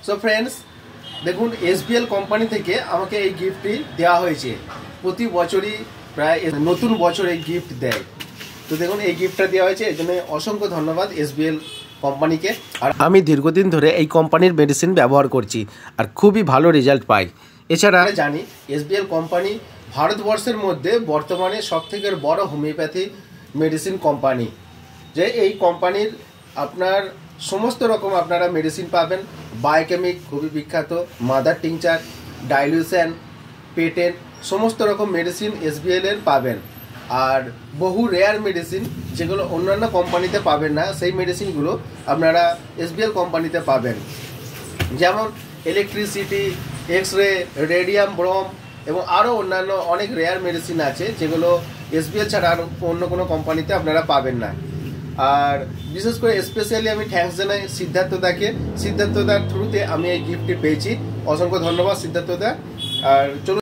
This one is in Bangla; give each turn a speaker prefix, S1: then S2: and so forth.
S1: সো ফ্রেন্ডস, দেখুন এসবিএল কোম্পানি থেকে আমাকে এই গিফটটি দেওয়া হয়েছে। প্রতি বছরই প্রায় নতুন বছর এই গিফট দেয়। তো দেখুন এই গিফটটা দেওয়া হয়েছে, এই জন্য অসংখ্য ধন্যবাদ এসবিএল কোম্পানিকে। আর আমি দীর্ঘদিন ধরে এই কোম্পানির মেডিসিন ব্যবহার করছি আর খুবই ভালো রেজাল্ট পাই। এছাড়া জানি এসবিএল কোম্পানি ভারতবর্ষের মধ্যে বর্তমানে সবথেকে বড় হোমিওপ্যাথি মেডিসিন কোম্পানি। যে এই কোম্পানির আপনার সমস্ত রকম আপনারা মেডিসিন পাবেন। বায়োকেমিক খুবই বিখ্যাত, মাদার টিংচার, ডাইলিউশন, পেটেন্ট, সমস্ত রকম মেডিসিন এসবিএল এর পাবেন। আর বহু রেয়ার মেডিসিন যেগুলো অন্যান্য কোম্পানিতে পাবেন না, সেই মেডিসিনগুলো আপনারা এসবিএল কোম্পানিতে পাবেন। যেমন electricity, X ray, radium, broom এবং আরও অন্যান্য অনেক রেয়ার মেডিসিন আছে যেগুলো এসবিএল ছাড়া আর অন্য কোনো কোম্পানিতে আপনারা পাবেন না। আর বিশেষ করে স্পেশালি আমি থ্যাঙ্কস জানাই সিদ্ধার্থদাকে। সিদ্ধার্থদার থ্রুতে আমি এই গিফটটি পেয়েছি। অসংখ্য ধন্যবাদ সিদ্ধার্থদা। আর চলুন